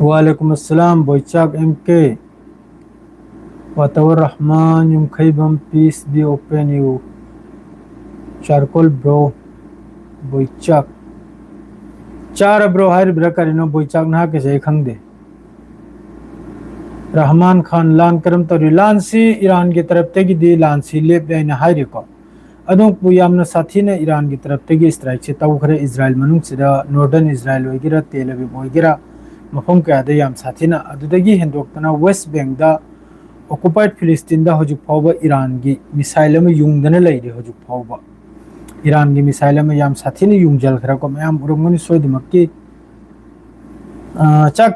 वालेकुम अस्सलाम बोईचाक एमके वातावर रहमान युम खैबम पीस बी ओपन यू चारकोल ब्रो बोईचाक चार ब्रो हायर ब्रा करिनो बोईचाक ना के जे खंगदे रहमान खान लान करम तो लान सी ईरान की तरफ ते दी लान सी लेप देना हायर को अदों पुयामना साथी ने ईरान की तरफ ते स्ट्राइक से तौखरे इजराइल मनुंग सिदा नॉर्दर्न इजराइल वगैरह तेल अवीव वगैरह मफम कयादे याम साथीना अदुदगी हेंदोक्तना वेस्ट बैंक दा ऑक्युपाइड फिलिस्तीन दा हजुक फावबा ईरान की मिसाइल में युंगदना लेरे हजुक फावबा ईरान की मिसाइल में याम साथीने युंगजल खरा को मयाम उरमगनि सोयदमक्की चाक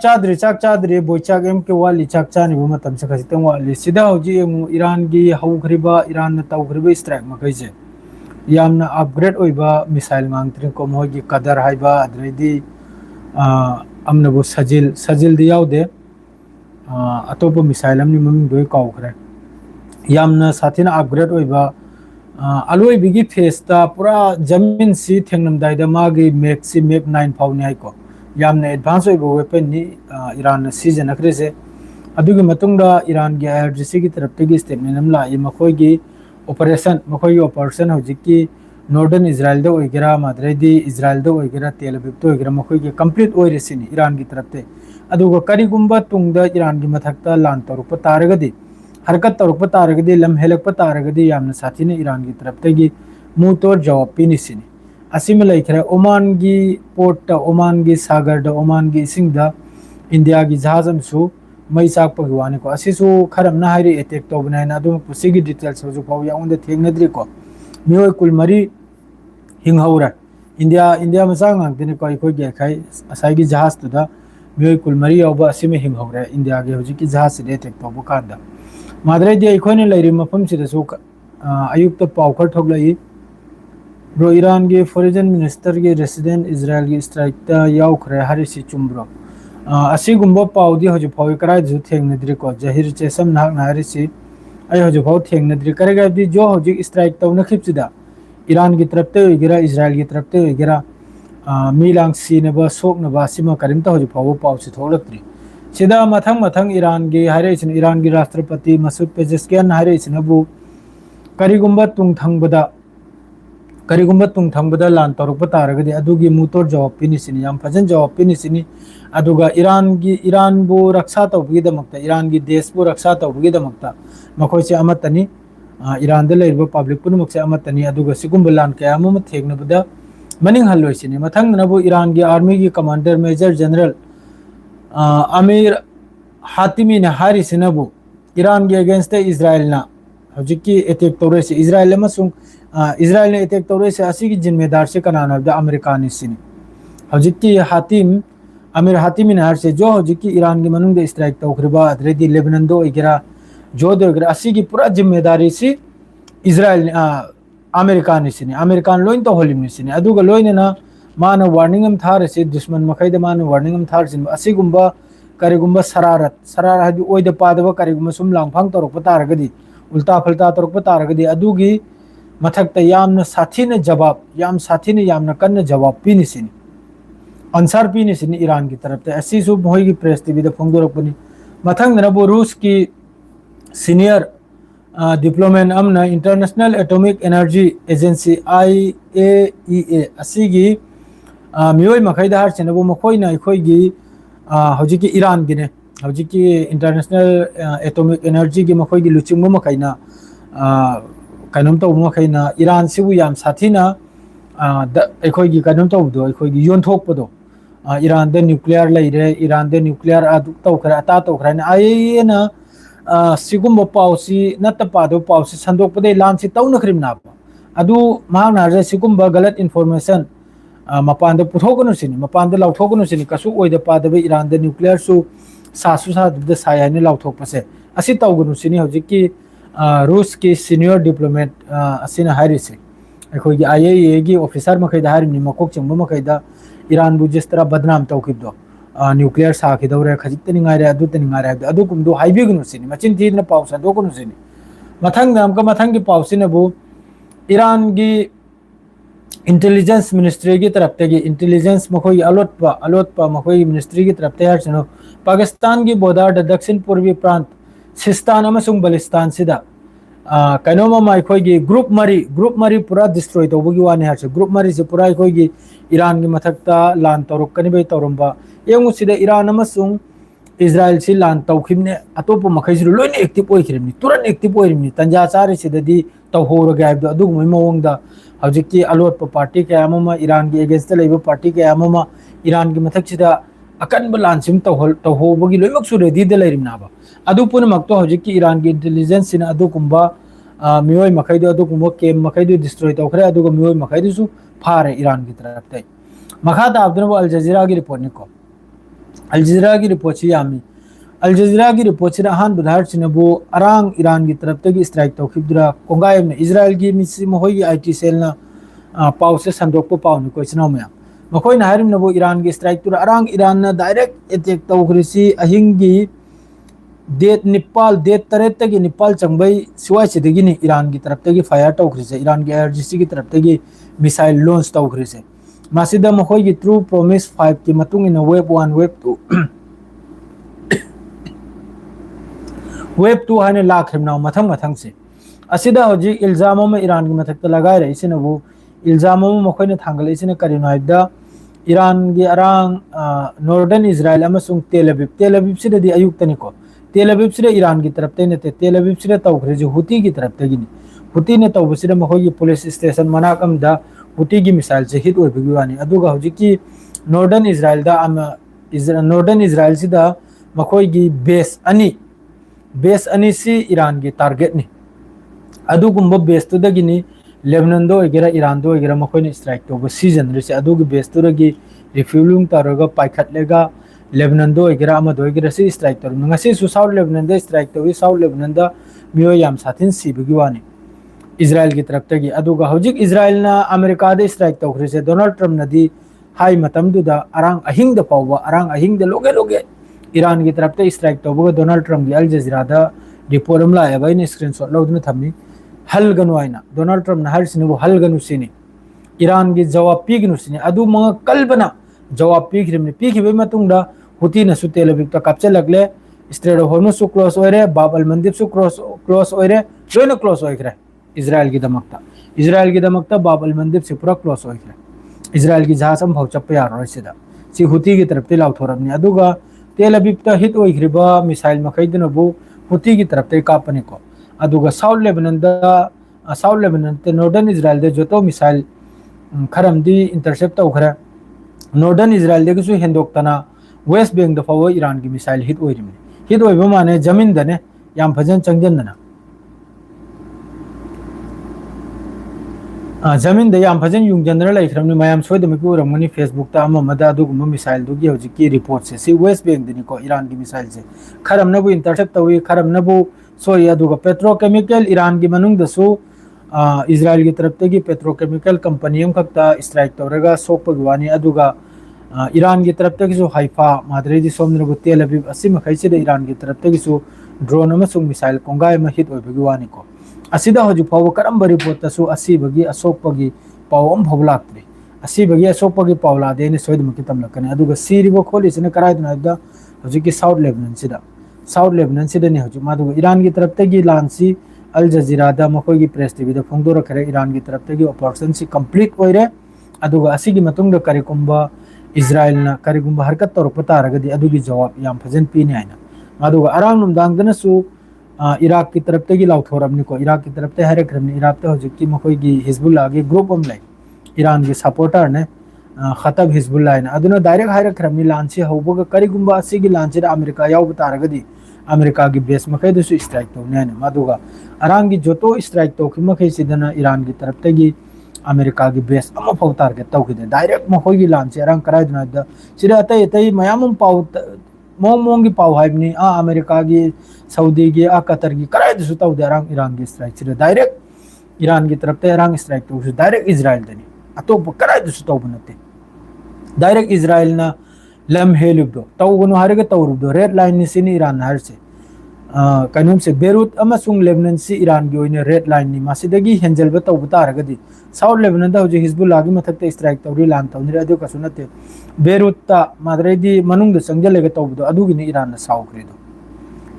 चाद्री बोईचाक एम के वाली चाक चानी मतम से खसितंग वाली सिदा हौजी ईरान की हौखरिबा ईरान तौखरिबा स्ट्राइक मखैजे यामना अपग्रेड ओइबा मिसाइल गांगत्रिंग को मोगी कदर हाइबा अद्रेदी अमनबो सजिल सजिल दी यावदे अतोप मिसाइल अमनि ममिंग दोय काउखरे यामना साथीना अपग्रेड ओइबा अलोय बिगी फेसता पूरा जमीन सी थेंगनमदाइदा मागी मैक सी मैक 9 फाउनी हाइको यामना एडवांस ओइबा वेपन नि ईरान सीजन अखरेसे अदुगी मतुंगदा ईरान की आईआरजीसी की तरफ तेगी स्टेटमेंट अम लाई मखोयगी ऑपरेशन हौजिकी नॉर्दर्न इजराइल दा ओइगेरा माद्रेदी इजराइल दा ओइगेरा तेल अवीव दा ओइगेरा मखोयगी कंप्लीट ओइरेसिनी ईरान की तरफ ते अदुगा करिगुंबा तुंगदा ईरान की मथक्ता लान तौरप तारगदी हरकत तौरप तारगदी लम हेलक तारगदी यामना साथीने ईरान की तरफ तेगी मुंह तोड़ जवाब पीनिसिनी असीम लैखरे ओमान की पोर्ट ओमान की सागर दा ओमान की इसिंगदा इंडिया की जहाज अमसु मई चाकपगी वानी को असिसु खरमना हाइरे अटैक तौबनायना अदुम पुसिगी डिटेल्स हजु फाव याउंदे थेंगनद्री को मियोय कुल मरी हिंगहौरा इंडिया इंडिया मचा गांगतने को अखोय गेखाय असाइगी जहाज तुदा मियोय कुल मरी यावबा असिमे हिंगहौरा इंडिया के हजिकी जहाज से अटैक तौब कांदा माद्रेदी अखोयने लैरि मफम सिदसु अयुक्त पावखर थोगलई ब्रो ईरान के फॉरेन मिनिस्टर के रेसिडेंट इजराइल की स्ट्राइक ता यावखरे हारिसि चुम्ब्रो असिगुम्बा पाउदी हजु फाव करायजु थेंगनद्री को जहिर चेसम नाक नारिसि आई हजु फाव थेंगनद्री करेगाबदी जो हजु स्ट्राइक तौना खिपसिदा ईरान की तरफ ते ओइगेरा इजराइल की तरफ ते ओइगेरा मीलांग सीनबा सोकनबा असिमा करिमता हजु फाव पाउसि थोलक्त्री सिदा मथंग मथंग ईरान की हाइरेसिन ईरान की राष्ट्रपति मसूद पेजेस्कियान हाइरेसिनबु करिगुम्बा तुंगथंगबदा लान तौरप तारगदी अदुगी मुतोर जवाब पीनिसिनी याम फजन जवाब पीनिसिनी अदुगा ईरान बु रक्षा तौबगीदमक्ता ईरान की देश बु रक्षा तौबगीदमक्ता मखोयसे अमतनी ईरान दे लेरिबा पब्लिक पुनमक्से अमतनी अदुगा सिगुम्बा लान कयाम थेंगनबदा मनिंग हल्लोयसिनी मथंगनबु ईरान की आर्मी की कमांडर मेजर जनरल अमीर हातिमी ने हारिसिनबु ईरान के अगेंस्ट इजराइल ना हजिकी अटैक तौरेसे इजराइल अमसुंग इजराइल ने अटैक तौरेसे असिगी जिम्मेदार से कनानबदा अमेरिका निसिनी हजिकी हातिम अमीर हातिमी ने हारसे जो हजिकी ईरान की मनुंग दे स्ट्राइक तौखरिबा अद्रेदी लेबनान दो ओइगेरा जो दो ओइगेरा असिगी पूरा जिम्मेदारी सी इजराइल अमेरिका निसिनी अमेरिका लोइन तो होलिम निसिनी अदुगा लोइनना माना वार्निंग हम थारसे दुश्मन मखैदा माना वार्निंग हम थारसिन असिगुम्बा करिगुम्बा सरारत ओइदा पादबा करिगुम्बा सुम लांगफांग तौरप तारगदी उल्टा फल्टा तौरप तारगदी अदुगी मथक्ता यामना साथीने जवाब याम साथीने यामना कन्न जवाब पीनिसिनी आंसर पीनिसिनी ईरान की तरफ ते असिसु मोहिगी प्रेस टीवी दा फोंदोरकपनी मथंगनबु रूस की सीनियर डिप्लोमेट अमना international atomic energy agency IAEA असिगी मियोय मखैदा हारसिनबु मखोयना अखोयगी हजिकी ईरान गिने हजिकी इंटरनेशनल एटॉमिक एनर्जी की मखोयगी लुचिंगबु मखैना कनम तो मखैना ईरान सिबु याम साथीना अखोयगी कनम तौबदो अखोयगी योनथोकपदो ईरान द न्यूक्लियर लैरे ईरान द न्यूक्लियर अदु तौखरा अता तौखराने IAEA ना सिगुम्बा पाउसी नत्त पादो पाउसी संदोकपदे लानसी तौनखरिमना अदु महानारजे सिगुम्बा गलत इन्फॉर्मेशन मपान पुथोगनुसिनी मपान लाउथोगनुसिनी कसु ओइदा पादबे ईरान द न्यूक्लियर सु सासु साद सायाने लाउथोकपसे असि तौगनुसिनी हजिकी रूस की सीनियर डिप्लोमेट असिना हारिसे अखोयगी IAEA की ऑफिसर मखैदा हारिमनी मकोक चंगबा मखैदा ईरान बु जिस तरह बदनाम तौखिबदो न्यूक्लियर साखिदौरे खजितनि ngaire adutani ngaire adukumdu haibignusiनी मचिन थीना पाउ संदोकनुसिनी मथंग नाम का मथंग की पाउसिना बु ईरान की इंटेलिजेंस मिनिस्ट्री की तरफ से इंटेलिजेंस मखोई अलोटपा मखोई मिनिस्ट्री की तरफ से हरसनो पाकिस्तान की बॉर्डर दक्षिण पूर्वी प्रांत सिस्तान अमसुंग बलिस्तान सिदा कनोमा माइखोई ग्रुप मरी पूरा डिस्ट्रॉय तौबगी वाने हरसे ग्रुप मरी से पूरा अखोई ईरान की मथक्ता लान तौरकनी बै तौरम्बा एंगु सिदा ईरान अमसुंग इजराइल से लान तौखिमने अतोप मखैसु लोइने एक्टिव ओइखिरमनि तुरंत एक्टिव ओइरमनि तंजा चारे सिददी तौहोरगे हाइबदो अदुगुमै मवंगदा हौजिकी अलोट पार्टी क्या ईरान की एगेंस्ट लेब पार्टी क्या ईरान की मथक अकनब लानसिम तौहोबगी लोइमक्सु रेडी लेरिमनाबा अदु पुनमक्तो हौजिकी ईरान की इंटेलिजेंस सिना अदुगुंबा मियोय मखैदो अदुगुंबा केम मखैदो डिस्ट्रॉय तौखरे अदुगा मियोय मखैदोसु फारे ईरान की तरफ तै मखा ताबदनो अल जजीरा की रिपोर्ट निको अल जजीरा की रिपोर्ट से यामी अल जजीरा की रिपोर्ट से अहान बुधार सिनबो अरांग ईरान की तरफ तक स्ट्राइक तौखिबदुरा कोंगाय में इजराइल की मिसी मोहोई आईटी सेल ना पाव से संदोकपो पाव नि कोइसनाव में मखोय ना हारिम नबो ईरान की स्ट्राइक तुरा अरांग ईरान ना direct attack तौखरिसी अहिंगी date Nepal date Taret तक निपाल चंबई सिवाय से ईरान की तरफ तक फायर तौखरिसे ईरान की एयरजीसी की तरफ तक मिसाइल लॉन्च तौखरिसे मासिदा मखोय की ट्रू प्रोमिस 5 की मतुंग इन वेब 1 वेब 2 वेब 2 हाने लाखिमनाव मथंग मथंग से असिदा होजी इल्जाम में ईरान की मथक लगाए रही से वो इल्जाम में मखोय थांगल इसे करीनो हाइदा ईरान की अरांग नॉर्दर्न इजराइल अमसुंग तेल अवीव से अयुक्तनिको तेल अवीव से ईरान की तरफ ते नते तेल अवीव से तौखरे जो हुती की तरफ ते गिनी हुती ने तौबसिद मखोय की पुलिस स्टेशन मनाकम दा हुती की मिसाइल से हिट ओइबगी वानी अदुगा होजिकी नॉर्दर्न इजराइल दा नॉर्दर्न इजराइल सिदा मखोय की बेस अनी सी ईरान की टारगेट ने अदुगुंबा बेस तुदगिनी लेबनान दो वगैरह ईरान दो वगैरह मखोयने स्ट्राइक तौब सीजन रिसे अदुगी बेस तुरगी रिफ्यूलिंग तौरगा पाइखतलेगा लेबनान दो वगैरह अमदो वगैरह से स्ट्राइक तौर ngasi सु साउथ लेबनान दे स्ट्राइक तौवी साउथ लेबनान दा मियो याम साथिन सीबगी वानी इजराइल की तरफ तगी अदुगा हौजिक इजराइल ना अमेरिका दे स्ट्राइक तौखरिसे डोनाल्ड ट्रम्प नदी हाई मतम दुदा अरांग अहिंग द पावा अरांग अहिंग द लोगे ईरान की तरफ ते स्ट्राइक तौबगा डोनाल्ड ट्रम्प की अल जजीरा दा रिपोर्ट अम लाएबा इन स्क्रीनशॉट लौदना थमनी हलगनु आइना डोनाल्ड ट्रम्प ना हलसिने वो हलगनु सिनी ईरान की जवाब पीगनु सिनी अदु मंगा कल्बना जवाब पीखिरमनि पीखिबे मतुंगदा हुती न सु तेल अवीव ता कापचलगले स्ट्रेट ऑफ हॉर्मुज सु क्लोज ओइरे बाब अल मंदिब सु क्लोज ओइरे लोइना क्लोज ओइखरे इजराइल की दमकता बाब अल मंदिब से पूरा क्लोज ओइखरे इजराइल की जहाज हम भाव चप्पे यारो सिदा सी हुती की तरफ ते लाउथोरमनि अदुगा तेल अवीव ता हिट ओइखरिबा मिसाइल मखैदनबु हुती की तरफ ते कापनिको अदुगा साउथ लेबनान ते नॉर्दर्न इजराइल दे जोतो मिसाइल खरमदी इंटरसेप्ट तौखरे नॉर्दर्न इजराइल दे कुसु हेंदोक्तना वेस्ट बैंक दफाव ईरान की मिसाइल हिट ओइरिमनि हिट ओइबा माने जमीन दने याम फजन चंगजनना जमीन दे याम फजन युंगजनरा लाइखरमनि मयाम सोयदमकि उरमनि फेसबुक ता अममदा अदुगुम मिसाइल दुगी हौजिकी रिपोर्ट से वेस्ट बैंक दनि को ईरान की मिसाइल से खरमनबु इंटरसेप्ट तौई खरमनबु सोई अदुगा पेट्रोकेमिकल ईरान की मनुंग दसु इजराइल की तरफ तगी पेट्रोकेमिकल कंपनी अमखक्ता स्ट्राइक तौरगा सोकपगवानी अदुगा ईरान की तरफ तगिसु हाइफा माद्रेदी सोमनबु तेल अवीव असिम खैसिदे ईरान की तरफ तगिसु ड्रोन अमसुंग मिसाइल कोंगाय म हिट ओइबगवानी को असिदा हजु फाव करम रिपोर्ट तसु असिबगी असोकपगी पाव अम फाव लाक्त्रि असिबगी असोकपगी पाव लादे ने सोयदमकि तमलकने अदुगा सीरिबो खोलिसने करायदना दा हजुकी साउथ लेबनान सिदा ने हजु मादुगा ईरान की तरफ तगी लांसी अल जजीरा दा मखोय की प्रेस टीवी दा फोंगदोरा खरे ईरान की तरफ तगी ऑपरेशन सी कंप्लीट ओइरे अदुगा असिगी मतुंग करिकुंबा इजराइल ना करिकुंबा हरकत तौरप तारगदी अदुगी जवाब याम फजन पीने आइना मादुगा अरांग नुमदांगदनसु इराक की तरफ तगी लाउथोरमनि को इराक की तरफ ते हरेक्रमनि इराक ते हजुकी मखोय की हिजबुल्लाह की ग्रुप अम लाई ईरान की सपोर्टर ने खतब हिजबुल्लाह ने अदुना डायरेक्ट हरेक्रमनि लांची हौबगा करिकुंबा असिगी लांची अमेरिका याव तारगदी अमेरिका की बेस मखैदसु स्ट्राइक तौने मादुगा अरांग की जोतो स्ट्राइक तौखि मखैसिदना ईरान की तरफ तगी अमेरिका की बेस अमा फाव टारगेट तौखिदे डायरेक्ट मखोय की लांची अरांग करायदना दा सिदा अतै मयाम पाव मोंग की पाव हाइबनी अमेरिका की सऊदी की कतर की करायदसु तौदे अरांग ईरान की स्ट्राइक सिदा डायरेक्ट ईरान की तरफ ते अरांग स्ट्राइक तौसु डायरेक्ट इजराइल दनी अतोप करायदसु तौब नते डायरेक्ट इजराइल ना लम हेलुबदो तौगनु हारेगे तौरुबदो रेड लाइन नि सिनी ईरान हारसे कनम से बेरूट अमसुंग लेबनान से ईरान की ओइने रेड लाइन नि मासिदगी हेंजल तौब तारगदी साउथ लेबनान दा हजि हिजबुल्लाह की मथक्ते स्ट्राइक तौरी लान तौनी अदु कसु नते बेरूट ता माद्रेदी मनुंग संजलेगा तौबदो अदुगिनि ईरान ना साउख्रिदो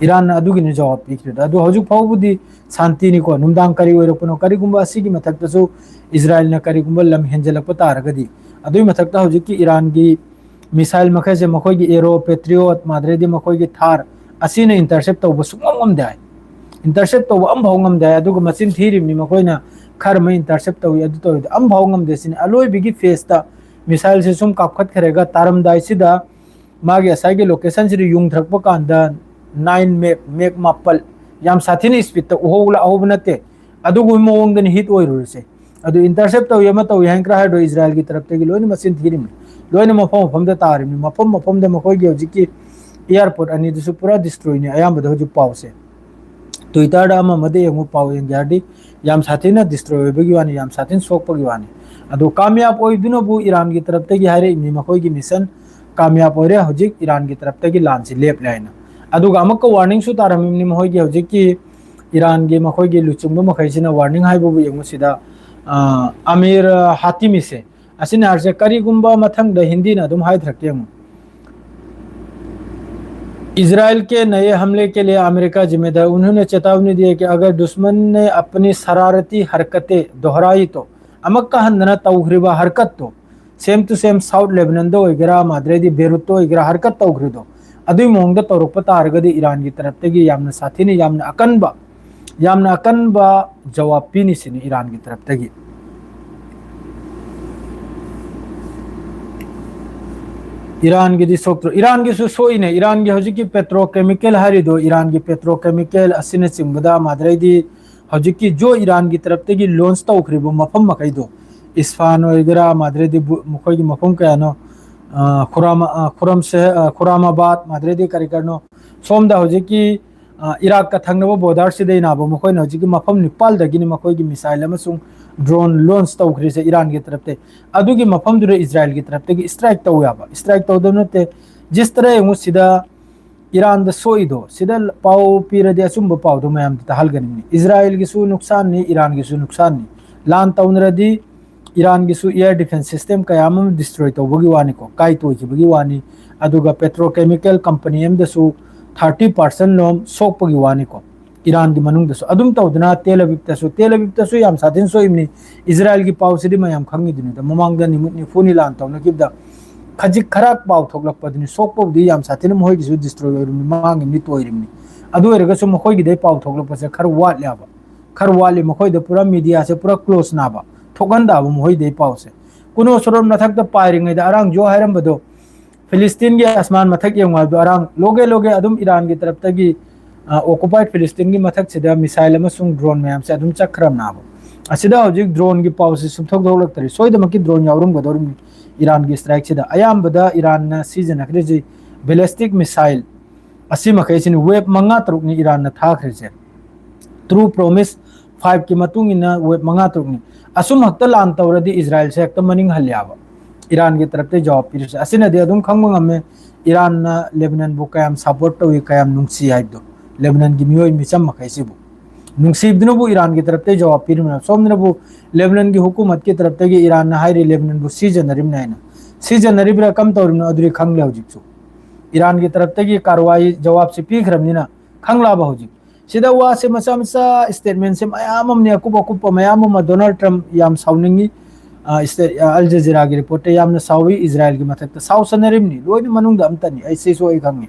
ईरान अदुगिनि जवाब पिख्रिदो अदु हजु फाउबुदी शांति नि को नुमदांग करी ओइरपनो करीगुंबा असिगी मथक्तसु इजराइल ना करीगुंबा लम हेंजलक तारगदी अदुई मथक्ता हजि की ईरान की मिसाइल मखैसे मखोई की एरो पेट्रियोट माद्रेदी मखोई की थार असीने इंटरसेप्ट तौब सुंगम दाय इंटरसेप्ट तौब अम भावngam दाय अदुग मचिन थीरिमनि मखोइना खर में इंटरसेप्ट तौई अदु तौई अम भावngam देसिन अलोय बिगी फेसता मिसाइल से सुम कापखत खरेगा तारम दाय सिदा मागे असाइगे लोकेशन से युंग थरप कांदा 9 मेक मापल याम साथिनी स्पीड त उहोला अहोबनते अदुगु मोंगदन हिट ओइरुसे अदु इंटरसेप्ट तौय म तौय हैंक्रा हाइड्रो इजराइल की तरफ ते लोइन मचिन थीरिमनि लोइन मफम मफम दा तारिमनि मफम मफम दा मखोइगे हजिकी एयरपोर्ट अनि दुसु पूरा डिस्ट्रॉय ने आयाम बदो जो पाव से ट्विटर दा मदे यंगु पाव यंगाडी याम साथिना डिस्ट्रॉय बगी वानी याम साथिन सोक पगी वानी अदो कामयाब ओइ दुनो बु ईरान की तरफ ते हारे इमि मखोई की मिशन कामयाब ओरे हजिक ईरान की तरफ ते लान से लेप लाइना अदो अमक वार्निंग सु तारमिमनि मखोई की हजिक की ईरान की मखोई की लुचुंग मखैसिना वार्निंग हाइबो बु यंगु सिदा अमीर हातिमी से असिना हरसे करीगुंबा मथंग द हिंदी ना दुम हाइ थरके इजराइल के नए हमले के लिए अमेरिका जिम्मेदार उन्होंने चेतावनी दी है कि अगर दुश्मन ने अपनी शरारती हरकतें दोहराई तो अमक्का हंदना तौग्रिबा हरकत तो same to same south Lebanon दो इगरा माद्रेदी बेरूट तो इगरा हरकत तौग्रिदो अदुई मोंगदा तौरप तारगदी ईरान की तरफ ते यामना साथीने यामना अकनबा जवाब पीनी सिनी ईरान की तरफ ते ईरान की सोक्ट्रो ईरान की सोईने ईरान की हजिकी पेट्रोकेमिकल हरिदो ईरान की पेट्रोकेमिकल असिने चिंबदा माद्रेदी हजिकी जो ईरान की तरफ ते लॉन्च तौख्रिबो मफम मखैदो इस्फान वगैरह माद्रेदी मुखोई की मफम कयानो खुरम से खुरामाबाद माद्रेदी करिकरनो सोमदा हजिकी इराक का थंगनबो बॉर्डर से देनाबो मखोई हजिकी मफम निपाल दगिनी मखोई की मिसाइल अमसुंग ड्रोन लॉन्च तौख्री से ईरान की तरफ से अदुगी मफम दुरे इजराइल की तरफ से स्ट्राइक तौयाबा स्ट्राइक तौदनते जिस तरह यंगु सिदा ईरान द सोइदो सिदा पाव पीरदे असुंब पाव दो मयाम तहलगनि इजराइल की सु नुकसान नि ईरान की सु नुकसान नि लान तौनरदी ईरान की सु एयर डिफेंस सिस्टम कयाम डिस्ट्रॉय तौबगी वानी को काई तोइबगी वानी अदुगा पेट्रोकेमिकल कंपनी एम दसु 30% लोम सोकपगी वानी को ईरान की मनुंग दसु अदुम तौदना तेल अविब तसु याम साथिन सोइमनि इजराइल की पाव सिदि मयाम खंगी दिनु द ममांग द निमुत निफुनी लान तौन किबदा खजिक खराक पाव थोकलक पदनि सोकपदी याम साथिन मोय गिसु डिस्ट्रॉय ओइरु मांग नि तोइरिमनि अदु ओइरगसु मखोय गिदे पाव थोकलक पसे खर वाट ल्याबा खर वाले मखोय द पूरा मीडिया से पूरा क्लोज नाबा थोगंदा बु मोय दे पाव से कुनो सोरम नथक द पाइरिंग द अरांग जो हैरम बदो फिलिस्तीन के आसमान मथक यंग द अरांग लोगे अदुम ईरान की तरफ तगी ऑक्युपाइड फिलिस्तीन की मथक से मिसाइल ड्रोन मैम से चक्रम नाब हजिक ड्रोन की पाव से सुथोलक्तरी सोदमकी ड्रोन यावरमगदौरमी ईरान की स्ट्राइक से अयाबद ईरान सिजनखरीजे बैलिस्टिक मिसाइल मखैसिन वेब मंगा तरुकनी ईरान थाखरीजे ट्रू प्रोमिस 5 की वेब मंगा तरुकनी असुम हक्त लान तौरदी इजराइल से हक्त मनिंग हल्याबा ईरान की तरफ जवाब पीरिसे असिनदे अदुम खंगमंगमे ईरान लेबनान बु कयाम सपोर्ट तौई कयाम नुंगसी हाइदो लेबनान की मियोय मिचम मखैसिबु नुंगसीबदनबु ईरान की तरफ जवाब पीरिमना सोमनबु लेबनान की हुकूमत की तरफ ईरान हाइरे लेबनान बु सीजनरिब्रा कम तौरिमना अदुरी खंगले हजिकसु ईरान की तरफ कार्रवाई जवाब से पीखरमनिना खंगलाबा हजिक सिदा वा से मचा मचा स्टेटमेंट से मयाम हमने अकुप अकुप मयाम डोनाल्ड ट्रम्प याम साउनिंगी अल जजीरा की रिपोर्ट यामना साउई इजराइल की मथक साउ सनरिमनी लोइन मनुंग द अमतनी ऐसे सो ए खंगी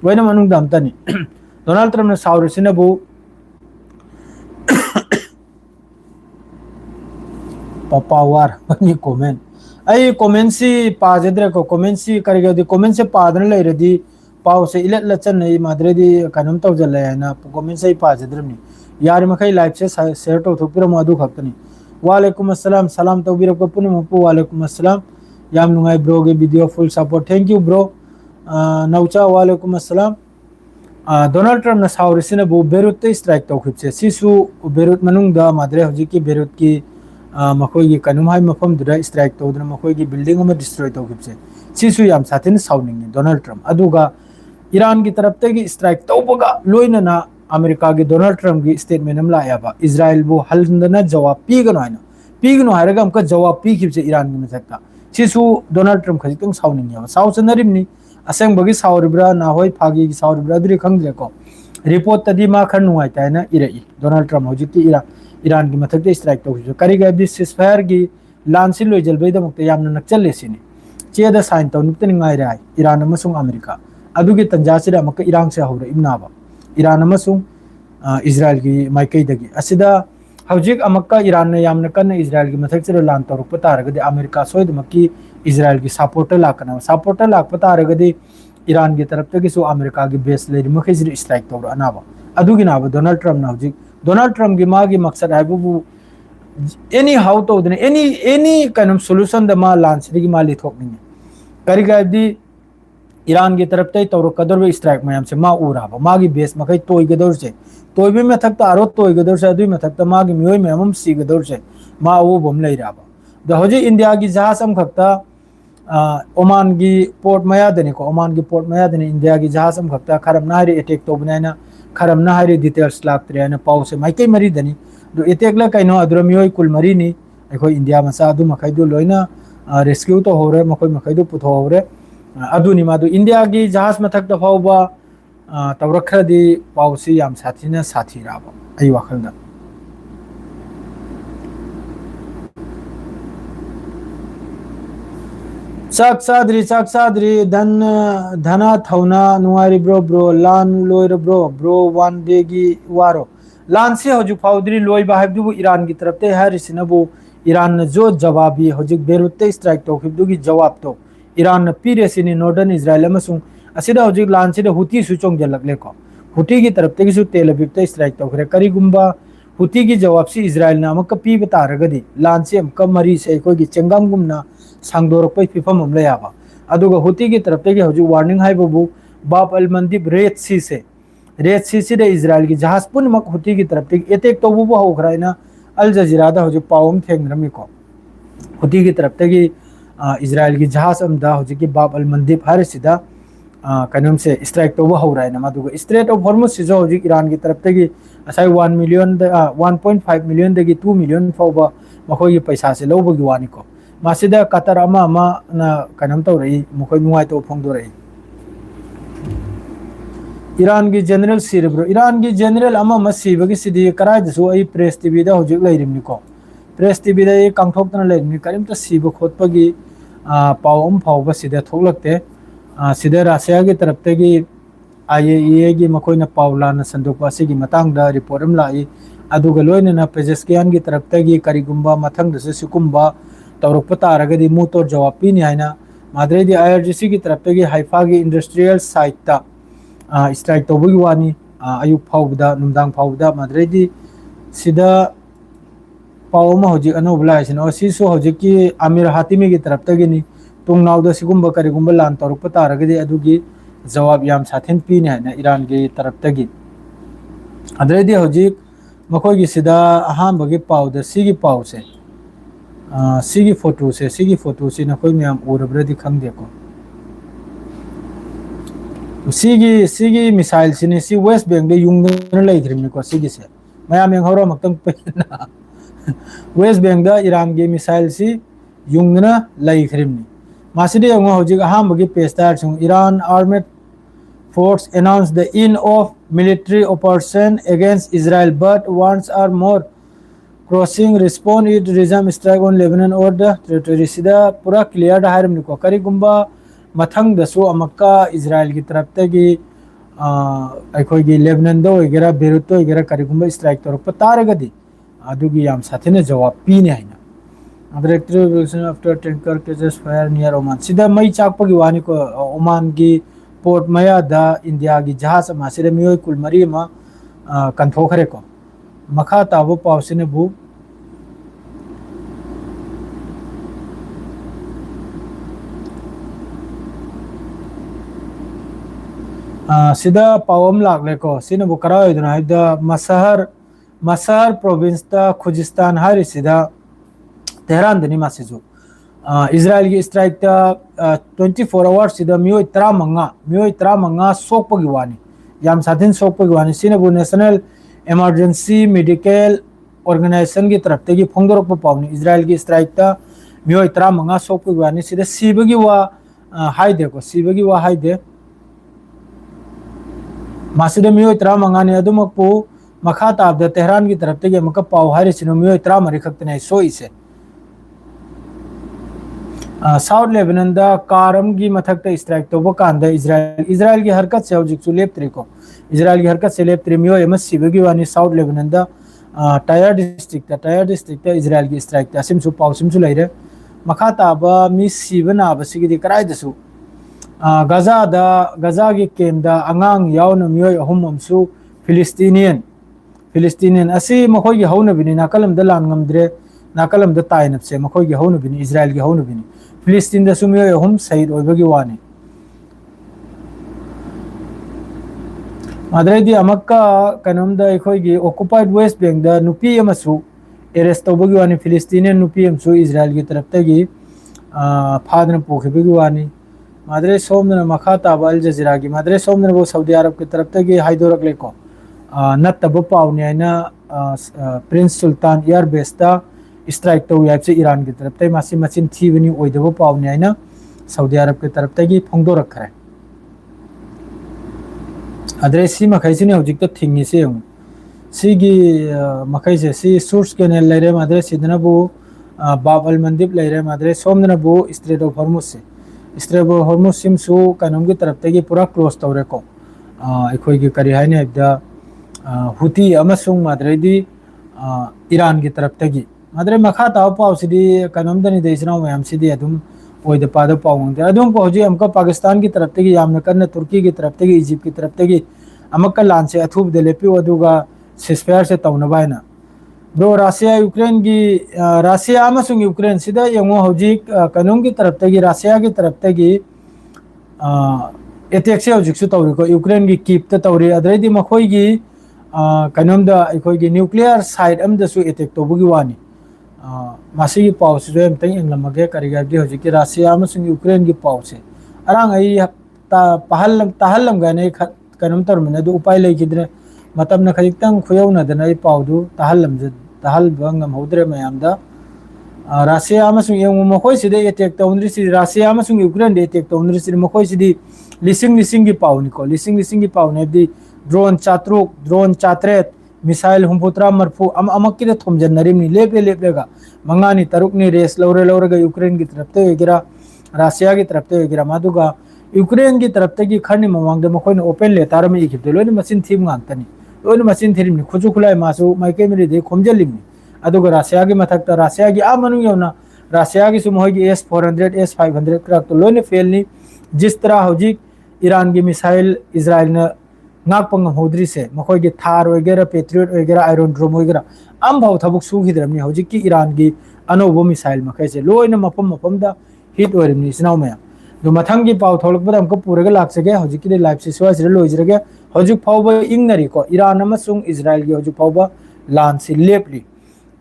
लोइन मनुंग द अमतनी डोनाल्ड ट्रम्प ने साउरसिनबु पापावार बनी कमेंट आई कमेंट सी पाजद्रे को कमेंट सी करगे कमेंट से पादन लेरदी पाव से इलेट लचन नहीं माद्रेदी कनम तौजल है कमेंट से पाजद्रमनी यार मखै लाइव से शेयर तो थोपिर मधु खक्तनी वालेकुम अस्सलाम सलाम तौबीर को पुन मपु वालेकुम अस्सलाम याम नुंगाई ब्रो के video full support thank you bro नौचा वालेकुम अस्सलाम डोनाल्ड ट्रम्प ना साउरसिन बु बेरूट स्ट्राइक तौखिबसे सिसु बेरूट मनुंग दा माद्रे हजि की बेरूट की मखोई की कनुमाई मफम दुरा स्ट्राइक तौदना मखोई की बिल्डिंग में डिस्ट्रॉय तौखिबसे सिसु याम साथिन साउनिंग डोनाल्ड ट्रम्प अदुगा ईरान की तरफ तक स्ट्राइक तौबगा लोइनना अमेरिका की डोनाल्ड ट्रम्प की स्टेटमेंट हम लायाबा इजराइल बो हलना जवाब पीगनो है पीगनो है अमका जवाब पीखिबसे ईरान की मथक्ता सिसु डोनाल्ड ट्रम्प खजितंग साउनिंगेबा साउचनरिमनी असंबगी साउरिब्रा नाहोय फागी साउरिब्रा दुरी खंगद्रेको रिपोर्ट तदी मा खर नुंगाइतायना इरई डोनाल्ड ट्रम्प हजिकी ईरान की मथक्ते स्ट्राइक तौसिजो करिगबदि सिसफायर की लानसि लोइजलबैदमक्ते यामना नक्चलेसिनी चेदा साइन तौनुक्तनि ngaire ईरान अमसुंग अमेरिका अदुगी तंजासिदा मक इरांग से हौर इमनाबा ईरान अमसुंग इजराइल की माइकैदगी असिदा हौजिक अमक्का ईरान ने यामना कन्न इजराइल की मथक्सिदा लान तौरुप तारगदि अमेरिका सोइदमक्की इजराइल की सपोर्टर लाकना सपोर्टर लाकप तारगदि ईरान की तरफ तक अमेरिका की बेस लेरी मखैजि स्ट्राइक तौर अनाबा अदुगी नाबा डोनाल्ड ट्रम्प ना हौजिक डोनाल्ड ट्रम्प की मागी मकसद हाइबुबु एनी हाउ तौदने एनी कनम सोल्यूशन द मा लांसरी मा लिथोकनिंगे करिगदि ईरान की तरफ तक तौरकदर स्ट्राइक मैम से मा उराबा मागी बेस मखै तोयगदौर से तोयबे मथक्ता आरो तोयगदौर से अदुई मथक्ता मागी मियोय मैम सीगदौर से मा वो बम लैराबा द होजे इंडिया की जहाज अम खक्ता ओमान की पोर्ट मयादने को ओमान की पोर्ट मयादने इंडिया की जहाज अम खक्ता खरम नाहरे अटैक तौबनायना खरम नाहरे डिटेल्स लाक्तरेना पाउ से माइकै मरी दनी दो अटैक ला कैनो अदुर मियोय कुल मरी नि अखोय इंडिया मसा अदु मखैदु लोइना रेस्क्यू तो होरे मखोय मखैदु पुथो होरे अदुनी मादु इंडिया की जहाज मथक फाउबा तौरखरदी पाउसी याम साथीना साथीराबा आई वाखलदा चाक साद्री धना थौना नुआरी ब्रो लान लोयर ब्रो वन डे की वारो लान से हजु फाउद्री लोई बाहबदु ईरान की तरफ ते हरिसिनबु ईरान जो जवाबी हजु बेरुते स्ट्राइक तौखिबदु की जवाब तो ईरान पीरेसिनी नॉर्दर्न इजराइल अमसुंग असिदा हजिक लानसिदा हुती सुचोंग जलकलेको हुती की तरफ तेगिसु तेल अबीब स्ट्राइक तौखरे करिगुंबा हुती की जवाब से इजराइल ना अमक पीब तारगदी लानसे अमक मरी से कोई की चंगमगुमना सांगदोरपै फिफम अम लयाबा अदुगा हुती की तरफ तेगी हजु वार्निंग हाइबबु बाब अल मंदिब रेड सी से दे इजराइल की जहाज पुनमक हुती की तरफ तेगी अटैक तौबु होखराइना अल जजीरा दा हजु पावम थेंगरमिको हुती की तरफ तेगी इजराइल की जहाज अमदा हजिकी बाब अल मंदिब हरसिदा कनम से स्ट्राइक तो हो रहा है मदुगा स्ट्रेट ऑफ हॉर्मुज सिजो हजिक ईरान की तरफ तगी असai 1 मिलियन 1.5 मिलियन दगी 2 मिलियन फाउबा मखोय पैसा से लौबगी वानी को मासिदा कतर अमा ना कनम तो रही मखोय नुआय तो फोंगदो रही ईरान की जनरल सिरब्रो ईरान की जनरल अमा मसीबगी सिदी कराय दसु आई प्रेस टीवी दा हजिक लैरिमनि को प्रेस टीवी दा ये कांगथोकतना लैरिमनि करिमता सिब खोतपगी पावम फाउबा सिदा थोलकते सिदा रासिया की तरफ तगी IAEA की मखोयना पावलाना संदोकपा सिगी मतंगदा रिपोर्ट अम लाई अदुगा लोइनना पेजेस्कियान की तरफ तगी करिगुंबा मथंगदसे सिकुंबा तौरप तारगदी मुतोर जवाब पीनी हाइना माद्रेदी IRGC की तरफ तगी हाइफा की इंडस्ट्रियल साइट ता स्ट्राइक तौबगी वानी अयुक फाउबदा नुमदांग फाउबदा माद्रेदी सिदा पावमा हजिक अनोबला हाइसिन ओसिसो हजिक की आमिर हातिमी की तरफ तगिनी तुंगनाउदा सिगुंबा करिगुंबा लान तौरप तारगदी अदुगी जवाब याम साथिन पीने है ईरान की तरफ तगी अदरेदी हजिक मखोय की सिदा अहाम बगे पाउदा सिगी पाउ से सिगी फोटो से नखोय म्याम उरब्रदी खंगदेको सिगी मिसाइल सिने सी वेस्ट बैंक दे युंगन लैथ्रिमनि को सिगी से मयाम यंगहरो मक्तंग पेना वेस्ट बैंक दा ईरान की मिसाइल सी युंगन लैथ्रिमनि मासिदे यंग हजिक अहाम बगे पेस्टार सुंग Iran armed force announced the end of military operation against Israel but once or more crossing respond it resume strike on Lebanon or the territory sida pura clear da harim ko kari gumba mathang da so amakka Israel की तरफ तगी अखोय की Lebanon दो वगैरह Beirut तो वगैरह करी गumba strike तौर पर तारगदी अदुगी याम साथेने जवाब पीने हैना other after tanker cases fire near Oman सिदा मई चाकपगी वानी को ओमान की पोर्ट मयादा इंडिया की जहाज मासिरे मियोय कुल मरी मा कंथोखरे को मखा ताबो पावसिने बु सिदा पावम लागले को सिने बु कराय दना हैदा मसहर प्रोविंस ता खुजिस्तान हारि सिदा तेहरान दनी मासिजु इजराइल की स्ट्राइक 24 आवर्स मियोई तरा मंगा सोपगी वानी याम साथिन सोपगी वानी सिनेबु नेशनल इमरजेंसी मेडिकल ऑर्गेनाइजेशन की तरफ से फोंदोरप पाउनी इजराइल की स्ट्राइक मियोई तरा मंगा सोपगी वानी सिबगी वा हाइदे को सिबगी वा हाइदे मासिद मियोई तरा मंगा ने अदुमकपु मखा ताबदा तेहरान की तरफ से अमक पाउ हारिसिनो मियोई तरा मरी खक्तने सोइसे साउथ लेबनान कारम की मथक स्ट्राइक तब कान इजराइल की हरकत से हजिक लेप्त्री को इजराइल की हरकत से लेप्त्री मियोई सिबगी वानी south Lebanon tyre district Israel की स्ट्राइक असिमसु पाउसिमसु लेरे मखा ताब मी सिब नाबसिगिदि कराइदसु गजा की केम अंगांग यावन मियोई अहुम अमसु फिलिस्तीनियन असी मखोई की हौनबिनी नाकलम लान ngमद्रे नाकलम ताइनबसे मखोई की हौनबिनी इजराइल की हौनबिनी फिलिस्तीन दसु मियोई अहुम शहीद होइबगी वानी माद्रेदी अमक्का कनमद अखोई की ऑक्युपाइड वेस्ट बैंक द नुपी अमसु एरेस्ट तौबगी वानी फिलिस्तीनियन नुपी अमसु इजराइल की तरफ तगी फादन पोखिबगी वानी माद्रे सोमन मखा ताब अल जजीरा की माद्रे सोमन वो सऊदी अरब की तरफ तगी हाइदोरक लेको नत्तब पाउनी आइना प्रिंस सुल्तान एयर बेस ता स्ट्राइक तो याबसे ईरान की तरफ ते मासी मचिन थीबनी ओइदबो पाउनी आइना सऊदी अरब की तरफ तगी फोंदोरक खरे अदरे सी मखैसिने हजिक त थिंगिसे हूं सिगी मखैसे सी सोर्स कैनल लेरे माद्रे सिदनबु बाब अल मंदिब लेरे माद्रे सोमनबु स्ट्रेट ऑफ हॉर्मुज सिमसु कानून की तरफ तगी पूरा क्लोज तौरे को अखोई की करी हाइने हबदा हुती अमसुंग माद्रेदी ईरान की तरफ तगी माद्रे मखा ताव पाउसिदी कानूनदनी देशना मयामसिदी अदुम ओइद पाद पाउंग अदुम को हजि अमका पाकिस्तान की तरफ तगी यामना कन्न तुर्की की तरफ तगी इजिप्ट की तरफ तगी अमका लान से अथुब दे लेपि अदुगा सिस्फेयर से तौनबायना ब्रो रशिया यूक्रेन की रशिया अमसुंग यूक्रेन सिदा यंगो हजि कानून की तरफ तगी रशिया की तरफ तगी अटैक से हजिक तौरिको यूक्रेन की कीप तौरी अदरेदी मखोई की कनमद अखोई की न्यूक्लियर साइट अमदसु अटैक तौबगी वानी मासी पाउस जो एमतंग इंगलमगे करिगाबदी हजिक रशिया अमसुंग यूक्रेन की पाउसे अरांग आई ताहल्लम गाने कनम तरमने दु उपाय लेकिद्रे मतम न खजितंग खुयौनदन आई पाउदु ताहल्ब ngमहौद्रे मयामदा रशिया अमसुंग यंग मखोई सिदे अटैक तौनरि सि रशिया अमसुंग यूक्रेन दे अटैक तौनरि सि मखोई सिदि लिसिंग की पाउनिको लिसिंग की पाउनेबदी ड्रोन चात्रेत मिसाइल हुंपुत्रा मरफू अमक्की थोमजनरिमनी लेपलेगा मंगानी तरुकनी रेस लौरगा यूक्रेन की तरफ ते गिरा रशिया की तरफ ते गिरा मादुगा यूक्रेन की तरफ ते खरनी ममांग मखोइन ओपन लेतार में इखिबदे लोइन मसिन थीम गांतनी लोइन मसिन थीरिमनी खुजु खुलाय मासु माइके मिरि दे खोमजलिमनी अदुगा रशिया की मथक रशिया की मनु यौना रशिया की सुमोगी S-400 S-500 क्रक तो लोइन फेलनी जिस तरह हजिक ईरान की मिसाइल इजराइल ने नाकपंग होद्री से मखोई की थार वगैरह पेट्रियट वगैरह आयरन ड्रोम वगैरह अम्भाव थबुक सुगिद्रमनी हजिक की ईरान की अनोबो मिसाइल मखैसे लोइन मफम दा हिट ओरिमनी सिनाव में दो मथंग की पाव थोलकबद हमको पूरगा लाक्सगे हजिक की लाइफ से स्वाइस लोइजरगे हजिक फावबा इंगनरी को ईरान अमसुंग इजराइल की हजिक फावबा लान से लेपली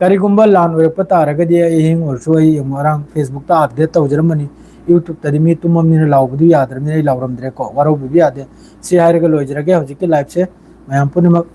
करिगुंबा लान ओरप तारगदि एहिंग ओरसो आई अमरांग फेसबुक ता अपडेट तौजरमनी यूट्यूब तदी मी तुममनी लाउबदु यादरमनी लाउरमद्रे को वारो बिबि यादे से हायरगा लोइजरगे हजिक की लाइफ से मयाम पुनमक